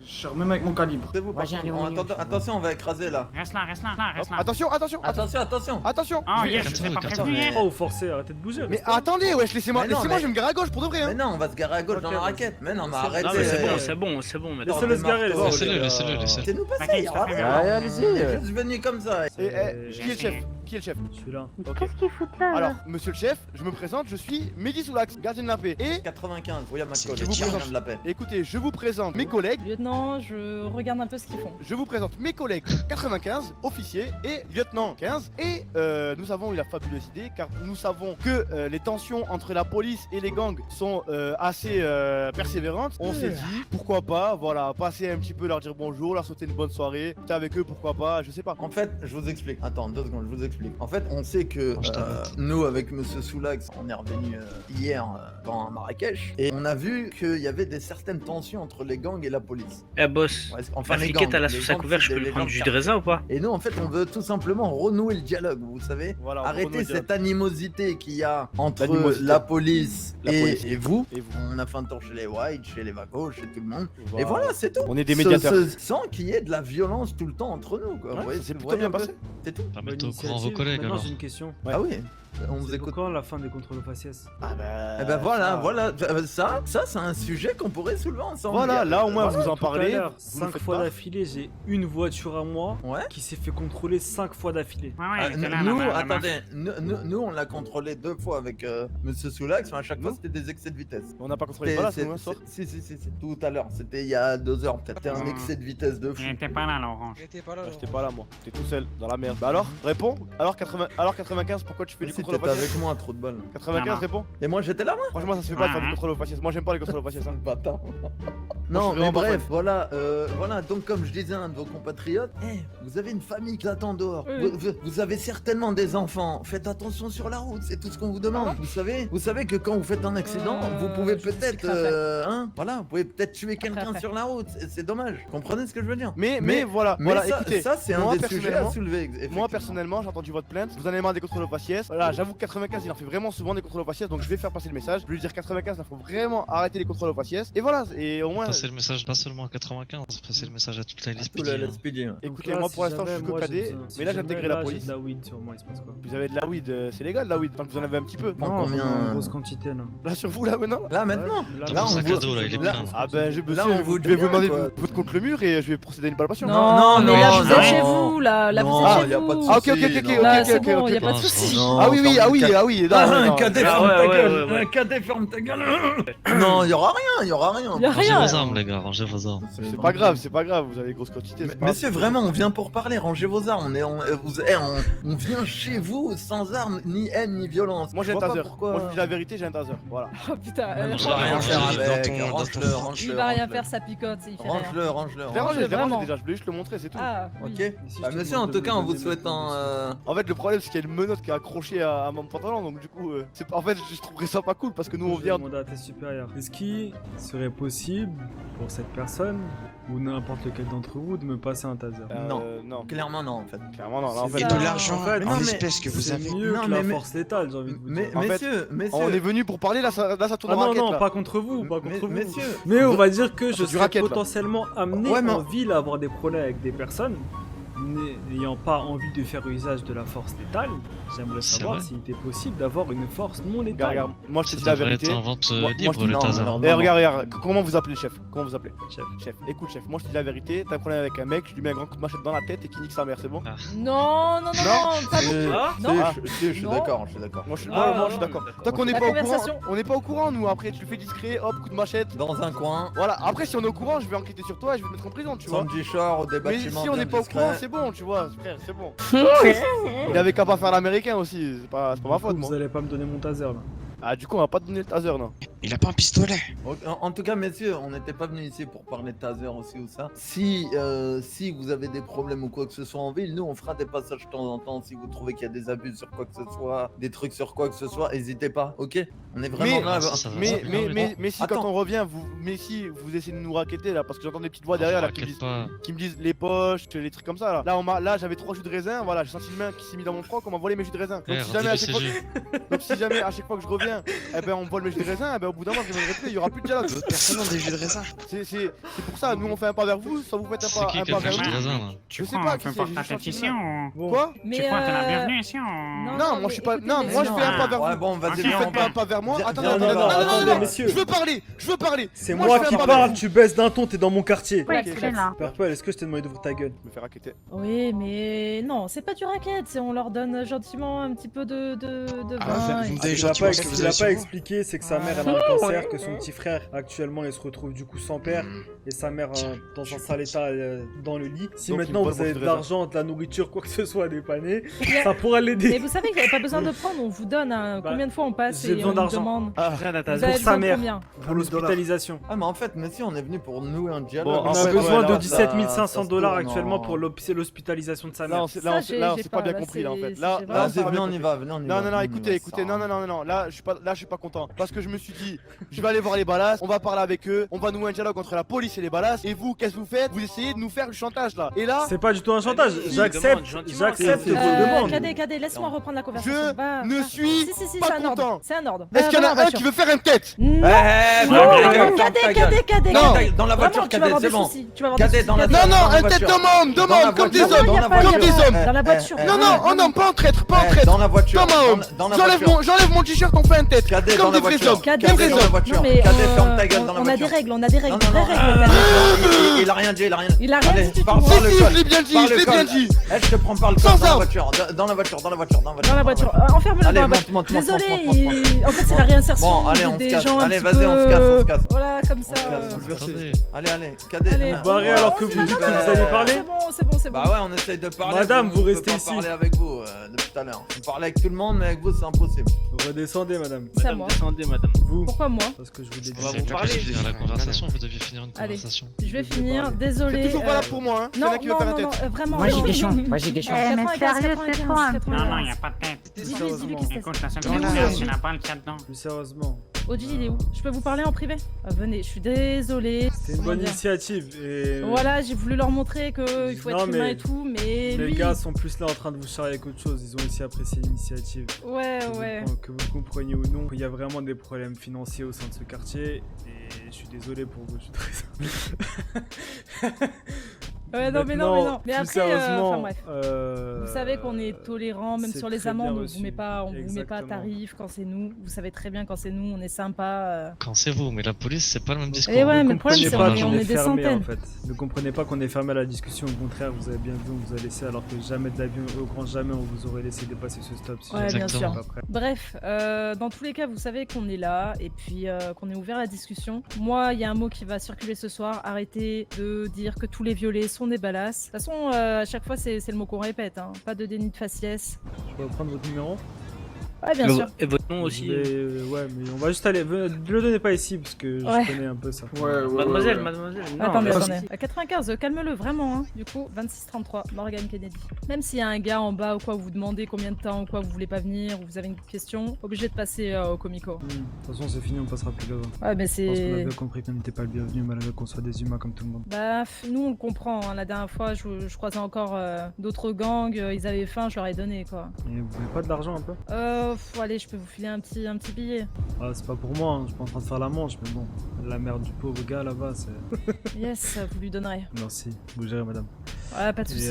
Je remets avec mon calibre. C'est vous, par Vas-y, contre. allez, on y va. Attention, on va écraser là. Reste là, reste là, reste là. Attention, attention, Attention, attention. attention. Oh, Je vais- yes, je t'ai pas prévenu hier. Oh, forcé, arrêtez de bouger. Mais attendez, wesh, laissez-moi, Mais non, laissez-moi, mais- je vais me garer à gauche pour de vrai. Mais Hein. non, on va se garer à gauche dans Ok, la vas-y. raquette. Mais non, mais C'est- arrêtez. Non, mais c'est bon, euh, c'est bon, c'est bon maintenant. Laissez-le se garer, les Laissez-le, gars. Laissez-le, laissez-le. C'est nous passer, T'inquiète, y ça aura fait rien. mal. allez-y. On est juste venu comme ça. Qui est le chef? Qui est le chef? Je suis là. Ok. Qu'est-ce qu'ils foutent là Alors, monsieur le chef, je me présente, je suis Mehdi Soulax, gardien de la paix. Et 95, William C'est McCall, le le tir. chien de la paix. écoutez, je vous présente mes collègues. Lieutenant, je regarde un peu ce qu'ils font. Je vous présente mes collègues 95, officiers et lieutenant 15. Et nous avons eu la fabuleuse idée car nous savons que les tensions entre la police et les gangs sont assez persévérantes. On s'est dit pourquoi pas, voilà, passer un petit peu, leur dire bonjour, leur souhaiter une bonne soirée. T'es avec eux, pourquoi pas, je sais pas. En fait, je vous explique. Attends, 2 secondes, je vous explique. En fait, on sait que Je t'arrête. nous, avec Monsieur Soulax, on est revenu hier dans Marrakech et on a vu qu'il y avait des certaines tensions entre les gangs et la police. Eh boss, Ouais, enfin, les friquette gangs, à la les sauce à gangs, couvert, je c'est peux les lui prendre gangs du jus de raisin ou pas? Et nous, en fait, on veut tout simplement renouer le dialogue, vous savez. Voilà, Arrêter renouer le cette animosité qu'il y a entre L'animosité. la police, La police. et vous. Et vous. On a fait un tour chez les White, chez les Vacos, chez tout le monde. Et voilà, c'est tout. On est des médiateurs. Sans qu'il y ait de la violence tout le temps entre nous, quoi. Ouais, Vous voyez, c'est vous plutôt voyez bien un peu. passé. C'est tout. Pas Bonne mettre au courant vos initiative. collègues Maintenant, alors. j'ai une question. Ouais. Ah oui, on vous C'est écoute. quand la fin des contrôles aux faciès? Ah bah. Eh ben voilà, ça- voilà, ça c'est un sujet qu'on pourrait soulever ensemble. Voilà, là au moins vous en Tout à parlez. l'heure, vous nous 5 faites fois part. d'affilée, j'ai une voiture à moi Ouais. qui s'est fait contrôler 5 fois d'affilée. Ouais, ouais, il était là, nous, là-bas, là-bas. attendez, nous, on l'a contrôlé 2 fois avec Monsieur Soulax, mais à chaque fois c'était des excès de vitesse. On n'a pas contrôlé les balles, nous, hein, soir. Si, tout à l'heure, c'était il y a 2 heures peut-être. C'était un Ah. excès de vitesse de fou. Il était pas là, l'orange. J'étais pas là, moi. J'étais tout seul, dans la merde. Bah alors, réponds. Alors 95, pourquoi tu fais du Si contrôle au t'étais faciès? avec moi, trop de balles. 95, Non. réponds. Et moi j'étais là, moi. Franchement, ça se fait pas de faire du contrôle au faciès. Moi, j'aime pas les contrôles au faciès. Hein. Bâtard. je Non, suis mais vraiment pas bref, fan. voilà, donc comme je disais à un de vos compatriotes, vous avez une famille qui attend dehors, Oui. vous avez certainement des enfants, faites attention sur la route, c'est tout ce qu'on vous demande, vous savez que quand vous faites un accident, vous pouvez je sais peut-être, que ça fait. voilà, vous pouvez peut-être tuer quelqu'un Après. sur la route, c'est dommage, comprenez ce que je veux dire? Mais voilà, Mais voilà, ça, écoutez. ça c'est un moi, des sujets à personnellement- soulever, Moi effectivement. personnellement, j'ai entendu votre plainte. Vous en avez marre des contrôles au faciès. Voilà, j'avoue que 95, il en fait vraiment souvent des contrôles au faciès. Donc je vais faire passer le message. Je vais lui dire 95, il faut vraiment arrêter les contrôles au faciès. Et voilà, et au moins. Passer le message pas seulement à 95, passer le message à toute la Tout LSPD. le hein. LSPD, hein. Écoutez, Donc là, moi si pour l'instant, je jamais, suis que moi, cadet. j'ai- Mais si là, j'ai jamais, intégré la là, police. j'ai de la weed sur moi, il se passe quoi? Vous avez de la weed, c'est légal la weed, tant que vous en avez un petit peu. Prends Non, combien en grosse quantité là. Là sur vous, là maintenant. Là maintenant Là, Dans là, mon on sac voit- à dos là, il est là- plein. Ah ben, je Là, on vous je vais dit vous demander bien, de quoi. votre contre le mur et je vais procéder à une palpation. Non, mais là non, vous êtes non. chez vous, là vous Non, êtes y chez a pas de vous. Ah, ok, ok, souci, ok, non. ok, Là ok, c'est ok, bon, ok. y a pas de Non, soucis. non. Ah oui, oui, ah oui, ah oui. non, non, Un non. cadet, Ah, ferme ouais, ta ouais, gueule! ouais, ouais. Un cadet, ferme ta gueule! Non, y aura rien, y aura rien! Y a Rangez rien. vos armes les gars, rangez vos armes. C'est pas grave, c'est pas grave, vous avez grosse quantité. c'est pas Monsieur, grave. vraiment, on vient pour parler, rangez vos armes. On vient chez vous sans armes, ni haine, ni violence. Moi j'ai Je un vois pas taser. pourquoi. Moi je dis la vérité, j'ai un taser. Voilà. Oh putain, Non, On va rien faire Range-le avec, dans ton range-le, froc. range-le. il va rien range-le. faire, ça picote, il fait rien. Range-le, range-le. Je l'ai range-le. rangé, je l'ai rangé vraiment. déjà, je voulais juste le montrer, c'est tout. Ah, oui. Ok. Et si je Bah, te monsieur, en demande tout de cas, me en vous donner souhaitant. En fait, le problème, c'est qu'il y a une menotte qui est accrochée à mon pantalon, donc du coup, c'est pas. En fait, je trouverais ça pas cool parce que nous on Je vais vient. demander à tes supérieurs. Est-ce qu'il serait possible pour cette personne ou n'importe lequel d'entre vous de me passer un taser? Non. Clairement, non, en fait. Clairement, non. Là, en C'est fait, ça. Et de l'argent Mais non, en mais espèces que vous C'est avez. mieux Non, que la mais- force létale, j'ai envie de vous dire. En fait, Messieurs, on est venu pour parler, là, ça tourne Ah en non, raquette. non, là. pas contre vous, pas contre vous. Messieurs, Mais on va dire que je du serais racket, là. potentiellement amené Ouais, mais- en ville à avoir des problèmes avec des personnes n'ayant pas envie de faire usage de la force létale. J'aimerais C'est savoir vrai. s'il était possible d'avoir une force non Regarde, létale. regarde, moi je te Ça dis la devrait vérité. être en vente Moi, libre je dis le non, taser. non. Eh, regarde, comment vous appelez le chef? Comment vous appelez? Chef. Chef, écoute chef, moi je te dis la vérité, t'as un problème avec un mec, je lui mets un grand coup de machette dans la tête et qu'il nique sa mère, c'est bon? Non, non, non, non, pas beaucoup. Ah Non. je suis Non. d'accord, je suis d'accord. Moi je suis, Ah, moi, je suis non, d'accord. d'accord. Tant qu'on n'est La pas au courant, conversation. on n'est pas au courant nous, après tu le fais discret, hop, coup de machette. Dans un coin, Voilà, après si on est au courant, je vais enquêter sur toi et je vais te mettre en prison, tu vois. Sandy Shore, des Mais bâtiments si on bien n'est pas au discrets. courant, c'est bon, tu vois, frère, c'est bon. Il avait qu'à pas faire l'américain aussi, c'est pas ma faute, moi. Vous allez pas me donner mon taser là. Ah, du coup, on va pas te donner le taser, non. Il a pas un pistolet. En tout cas, messieurs, on n'était pas venus ici pour parler de taser aussi ou ça. Si vous avez des problèmes ou quoi que ce soit en ville, nous on fera des passages de temps en temps. Si vous trouvez qu'il y a des abus sur quoi que ce soit, des trucs sur quoi que ce soit, n'hésitez pas, ok? On est vraiment Mais- là. ça va, Mais, ça va, mais si Attends. quand on revient, si vous essayez de nous raqueter là, parce que j'entends des petites voix derrière là Raquette pas. qui me disent les poches, les trucs comme ça là. Là j'avais 3 jus de raisin, voilà, j'ai senti une main qui s'est mis dans mon froc, on m'a volé mes jus de raisin. Eh, Donc si jamais à chaque fois, redis-le, donc si jamais à chaque fois que je reviens, raisin, eh ben on vole mes jus de raisin, eh ben au bout d'un moment, je reviendrai plus, il y aura plus de dialogue. Personne n'a des jus de raisin. C'est pour ça, nous on fait un pas vers vous, soit vous faites C'est un qui pas qui a fait vers le jus de nous. raisin là? Tu Je sais crois pas on qui peut c'est, porter j'ai ta juste tête ici senti ou... Quoi Mais Tu crois que t'es la bienvenue ici ou... Non, moi je suis pas. Non, moi je fais un pas vers Ouais, vous. bon, vas-y, Si viens, vous on faites pas un va. pas vers moi, Viens, attendez, viens, attendez, non, attendez, attendez, attendez, messieurs. je veux parler, je veux parler. C'est Moi, moi je fais qui un pas vers parle, vous. tu baisses d'un ton, t'es dans mon quartier. Ouais, Ok, c'est là. Purple, est-ce que je t'ai demandé d'ouvrir ta gueule? Je me fais raqueter. Oui, mais non, c'est pas du racket, on leur donne gentiment un petit peu de Ah, vin. vous me et- donnez Ce qu'il a gentiment pas, ce que ce vous qu'il a avez sur pas vous. expliqué, c'est que sa mère elle a un cancer, que son petit frère actuellement il se retrouve du coup sans père et sa mère dans un sale état dans le lit. Si Donc, maintenant il me vous vole avez mon de l'argent, de la nourriture, quoi que ce soit à dépanner, Mais- ça pourra Mais l'aider. vous savez qu'il n'y avait pas besoin de prendre, on vous donne Bah, combien de fois on passe j'ai et besoin on d'argent. demande. Ah, Vous avez Pour besoin sa de mère, combien pour l'hospitalisation. Ah, mais en fait, monsieur, on est venu pour nouer un dialogue. Bon, On en a fait, besoin ouais, de là, 17 ça 500 se dollars tourne actuellement en- pour l'hospitalisation de sa mère. là, Ça, on j'ai s'est pas bien là, compris là en fait. c'est- Là, c'est là, vraiment Vas-y, ça venez, va on bien y compris. va, venez, on y Non, va. non, non, venez, écoutez, on écoutez, va, non, non, non, non, là, je suis pas content. Parce que je me suis dit, je vais aller voir les balasses, on va parler avec eux, on va nouer un dialogue entre la police et les balasses. Et vous, qu'est-ce que vous faites? Vous essayez de nous faire du chantage là. Et là, C'est pas du tout un chantage, j'accepte C'est vos demandes. Cadet, laisse-moi reprendre la conversation. je ne suis Si, pas c'est un ordre. content. C'est un ordre. Est-ce qu'il y en a un qui veut faire une tête? Non, Eh, non, ferme ta cadet, gueule. cadet. Non, cadet. dans la voiture, Vraiment, tu vas avoir cadet, des c'est bon. soucis. Tu vas avoir des Cadet, soucis, dans la cadet. Non, non, dans la un tête voiture. d'homme, Dans la comme des voiture, hommes, dans la pas, comme y a des pas. hommes. Dans la voiture. Non, non, un homme, pas en traître, pas en Eh, traître. dans la voiture. Comme un homme. Dans la voiture. J'enlève mon t-shirt, on fait une tête. Cadet, dans Comme la des vrais voiture. hommes. Cadet, Comme des dans la hommes. voiture. Non, mais Cadet, ferme ta gueule dans la on a des voiture. règles, Non, non, non, il a rien dit, il a rien dit. Il a rien Allez, dit du parle tout. par Si, le si, col. je l'ai bien dit, Par je le l'ai bien col. dit. Eh, je te prends par le Sans col dans la arme. voiture. Dans la voiture. Dans la voiture. Enferme-le Allez, dans la voiture. monte. Désolé, monte. en fait c'est la réinsertion Bon, allez, on des se casse. gens un Allez, petit vas-y, on se peu- casse, on se casse. Voilà, comme ça. On se casse. Attendez. Allez, cadet. Allez. non. Barré alors que vous dites que vous allez parler. C'est bon. Bah ouais, on essaye de parler. Madame, vous on peut restez pas ici. parler avec vous depuis tout à l'heure. On parlait avec tout le monde, mais avec vous, c'est impossible. Redescendez madame. C'est à moi. Vous, Pourquoi moi? parce que je vous l'ai dit. Vous avez pas qu'à finir la conversation, vous deviez finir une Allez. conversation. Je vais Je vais finir, parler. désolé. C'est toujours valable pour moi, hein. Non, C'est là qui veut non, faire non, une tête. vraiment. Moi j'ai non, des non. champs, moi j'ai des champs. Eh, mais 95, sérieux, tais-toi un peu. Non, il y a pas de tête. Dis-lui qui se Écoute, la seule Il est où, chose, Oji c'est la balle qu'il y a dedans. Plus sérieusement, Oji, il est où? Je peux vous parler en privé? Venez, je suis désolée. c'était une bonne initiative et Voilà, j'ai voulu leur montrer qu'il faut Non, être humain mais et tout, mais les lui... gars sont plus là en train de vous charrier qu'autre chose. Ils ont aussi apprécié l'initiative. Ouais. Que vous le compreniez ou non, il y a vraiment des problèmes financiers au sein de ce quartier et je suis désolé pour vous. Je suis très... Ouais, non, mais Maintenant, non. Mais plus après, sérieusement, enfin bref. Vous savez qu'on est tolérant, même c'est sur les très bien amendes, on reçu. vous met pas à Exactement. tarif quand c'est nous. Vous savez très bien quand c'est nous, on est sympa. Quand c'est vous, mais la police, c'est pas le même discours. Et ouais, Ne mais le problème, comprenez c'est pas qu'on qu'on est des fermé, centaines. en fait. Ne comprenez pas qu'on est fermé à la discussion. Au contraire, vous avez bien vu, on vous a laissé alors que jamais de l'avion, au grand jamais, on vous aurait laissé dépasser ce stop. Si Ouais, jamais bien vous sûr. êtes pas prêt. Bref, dans tous les cas, vous savez qu'on est là et puis qu'on est ouvert à la discussion. Moi, il y a un mot qui va circuler ce soir. Arrêtez de dire que tous les violets sont des balasses. De toute façon, à chaque fois, c'est le mot qu'on répète. Hein. Pas de déni de faciès. Je peux prendre votre numéro? Ouais, bien sûr. Et votre nom aussi. Ouais, mais on va juste aller. Ne le donnez pas ici parce que Ouais. je connais un peu ça. Mademoiselle. Non, Attendez, mais- attendez. À 95, calme-le vraiment. Hein. Du coup, 2633, Morgan Kennedy. Même s'il y a un gars en bas ou quoi, vous demandez combien de temps ou quoi, vous voulez pas venir ou vous avez une question, obligé de passer au Comico. De toute façon, c'est fini, on passera plus là-bas. Ouais, mais Je pense qu'on a c'est. bien compris qu'on n'était pas le bienvenu, malgré qu'on soit des humains comme tout le monde. Bah, nous on le comprend. Hein. La dernière fois, je croisais encore d'autres gangs, ils avaient faim, je leur ai donné quoi. Et vous voulez pas de l'argent un peu? Allez, je peux vous filer un petit billet. Ah, c'est pas pour moi, hein. Je suis pas en train de faire la manche, mais bon, la merde du pauvre gars là-bas, c'est. Yes, vous lui donnerez. Merci, vous gérez, madame. Ouais, pas de soucis.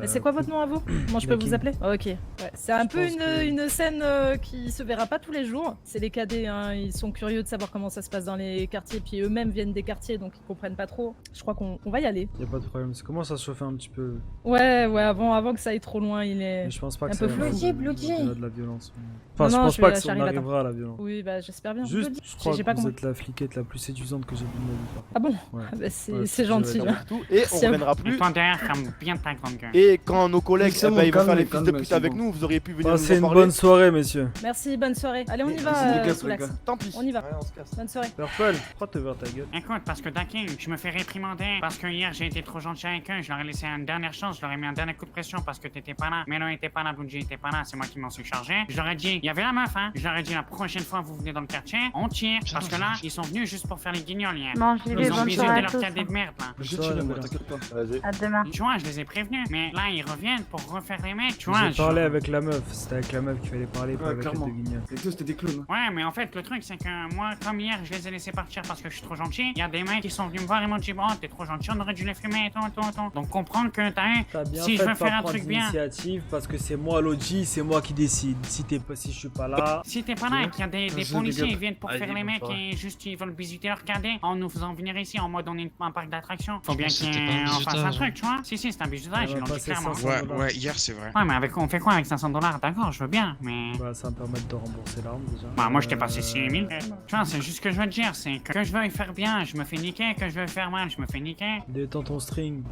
Mais c'est quoi votre nom à vous? Moi je peux Yakin. vous appeler? Ok. Ouais. C'est un peu pense que- une scène qui se verra pas tous les jours. C'est les cadets, hein. Ils sont curieux de savoir comment ça se passe dans les quartiers, puis eux-mêmes viennent des quartiers donc ils comprennent pas trop. Je crois qu'on va y aller. Y a pas de problème, ça commence à se chauffer un petit peu. Ouais, avant que ça aille trop loin, il est. Mais je pense pas un que peu ça flou. de la violence. Enfin, Non, je non, pense je pas vais- que on j'arrive à temps. arrivera à la violence. Oui, bah j'espère bien. Juste, je crois j'ai que pas vous compris. êtes la fliquette la plus séduisante que j'ai vue de ma vie. par contre. Ah bon? Ouais. Bah, c'est Ouais, c'est je gentil. vais hein. Tout, et on Merci à vous. reviendra Et plus. toi derrière, ferme bien ta grande gueule. Et quand nos collègues C'est eh bon, ben, ils vont faire calme, les fils de calme, pute c'est avec bon. nous, vous auriez pu venir nous Passez en une parler. bonne soirée, messieurs. Merci, bonne soirée. Allez, on y C'est va, dégueulasse, Soulax. les gars. Tant pis. On y va. Ouais, on se casse. Bonne soirée. Purple, pourquoi te vers ta gueule? Écoute, parce que Dakin, je me fais réprimander parce que hier j'ai été trop gentil avec eux, je leur ai laissé une dernière chance, je leur ai mis un dernier coup de pression parce que t'étais pas là. Melo était pas là, Bungie était pas là, c'est moi qui m'en suis chargé. Je leur ai dit, il y avait la meuf, hein. Je leur ai dit, la prochaine fois vous venez dans le quartier, on tire. Parce que là, ils sont venus juste pour faire les guignols hier. Bon, j'y vais, Ils ont bonne visé soirée à leur tous. cadet de merde là. Je tiens, moi, t'inquiète pas. Vas-y. À demain. Tu vois, je les ai prévenus. Mais là, ils reviennent pour refaire les mecs, tu vois. J'ai parlé avec la meuf, c'était avec la meuf qu'il fallait parler, pas Ouais, avec les clairement. deux guignols. Les deux, c'était des clones. Ouais, mais en fait, le truc, c'est que moi, comme hier, je les ai laissés partir parce que je suis trop gentil. Il y a des mecs qui sont venus me voir et m'ont dit, bon, t'es trop gentil, on aurait dû les fumer et tout, et tout, et tout. Donc, comprendre que T'as bien si fait je veux de faire pas un prendre truc bien. l'initiative parce que c'est moi l'OG, c'est moi qui décide. Si je suis pas là, Si t'es pas là et qu'il y a des Je policiers, big ils up. viennent pour Allez, faire les bonne mecs soirée. et juste ils veulent visiter leur cadet en nous faisant venir ici en mode on est un parc d'attractions. Faut bien C'était pas un qu'on fasse un bizutage, truc, tu vois. Si, c'est un bizutage, On ils va l'ont dit passer clairement. 500 Ouais, $. ouais, hier c'est vrai. Ouais, mais avec, on fait quoi avec 500 $? D'accord, je veux bien, mais. bah, ça va me permettre de rembourser l'arme déjà. Bah, moi je t'ai passé 6000. Tu vois, c'est juste ce que je veux te dire, c'est que je veux y faire bien, je me fais niquer, que je veux faire mal, je me fais niquer. Détends ton string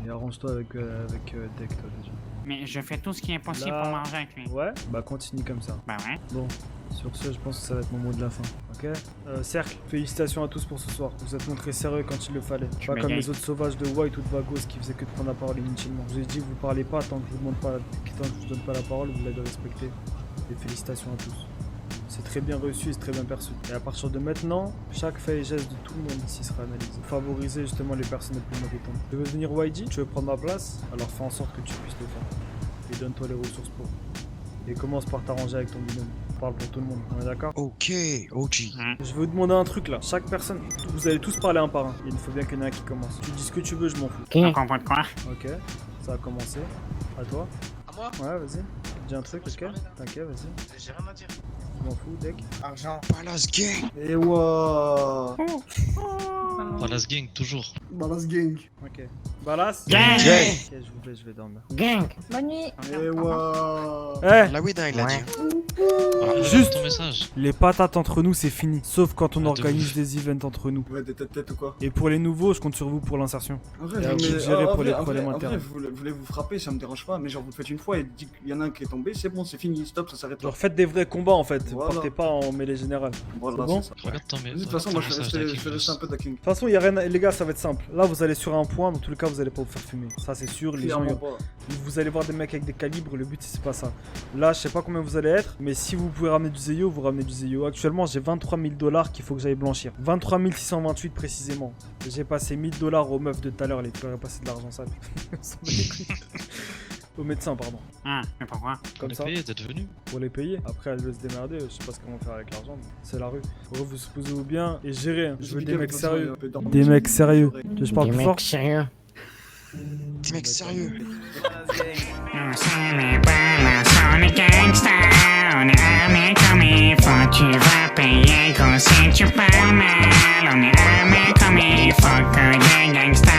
et arrange-toi avec Deck toi déjà. Mais je fais tout ce qui est possible Là. pour m'arranger avec lui. Ouais, bah continue comme ça. Bah ouais. Bon, sur ce, je pense que ça va être mon mot de la fin. Ok Cercle, félicitations à tous pour ce soir. Vous êtes montrés sérieux quand il le fallait. Tu Pas comme m'égailles. les autres sauvages de White ou de Vagos qui faisaient que de prendre la parole inutilement. Je vous ai dit, vous parlez pas tant que je vous demande pas, tant que je vous donne pas la parole, vous l'avez respecté. Et félicitations à tous. C'est très bien reçu et c'est très bien perçu. Et à partir de maintenant, chaque fait et geste de tout le monde ici sera analysé. Pour favoriser justement les personnes les plus méritantes. Tu veux venir YG? Tu veux prendre ma place? Alors fais en sorte que tu puisses le faire. Et donne-toi les ressources pour. Et commence par t'arranger avec ton binôme. On parle pour tout le monde, on est d'accord? Ok, OG. Je vais vous demander un truc là. Chaque personne, vous allez tous parler un par un. Il faut bien qu'il y en ait un qui commence. Tu dis ce que tu veux, je m'en fous. On comprend de quoi? Ok, ça a commencé. À toi? À moi? Ouais, vas-y. Dis un truc, ok? T'inquiète, vas-y. J'ai rien à dire. Je m'en fous, deck. Argent. Palace Gang. Et ouah. Palace Gang, toujours. Balance gang. Ok. Balas? Gang! Ok, je vous laisse, je vais dormir. Gang! Bonne nuit. Et ouah. Eh! La Wida, il a Ouais. dit. Ah, Juste. ton message. Les patates entre nous, c'est fini. Sauf quand on Ah, de organise ouf. des events entre nous. Ouais, des têtes ou quoi? Et pour les nouveaux, je compte sur vous pour l'insertion. En vrai, Et à vous de gérer pour les problèmes en internes. vrai, vous voulez vous frapper, ça me dérange pas, mais genre vous le faites une fois et dit qu'il y en a un qui est tombé, c'est bon, c'est fini, stop, ça s'arrête là. Genre, faites des vrais combats en fait. Voilà. Partez pas en mêlée générale. Voilà, c'est bon c'est ça. Regarde ton De toute façon, moi je vais rester un peu taquin. De toute façon, y a rien à... les gars, ça va être simple. Là, vous allez sur un point, dans tous les cas, vous allez pas vous faire fumer. Ça, c'est sûr. Les gens, Clairement pas. vous allez voir des mecs avec des calibres. Le but, c'est pas ça. Là, je sais pas combien vous allez être, mais si vous pouvez ramener du Zeyo, vous ramenez du Zeyo. Actuellement, j'ai 23 000 $ qu'il faut que j'aille blanchir. 23 628 précisément. J'ai passé 1 000 $ aux meufs de tout à l'heure. Les faire passer de l'argent sale. On s'en bat les couilles. Au médecin, pardon. Ah, mais pourquoi? Comme ça. Payé, t'es venu. Pour les payer. Après, elles veulent se démerder. Je sais pas ce qu'elles vont faire avec l'argent. mais C'est la rue. Vous posez-vous bien et gérez. Je veux des mecs sérieux. Des mecs sérieux. Je parle plus fort. sérieux. Des mecs sérieux. On est balance, on est gangsta, on est armé comme il faut, tu vas payer gros si tu parles mal. On est armé comme il faut que des gangsters.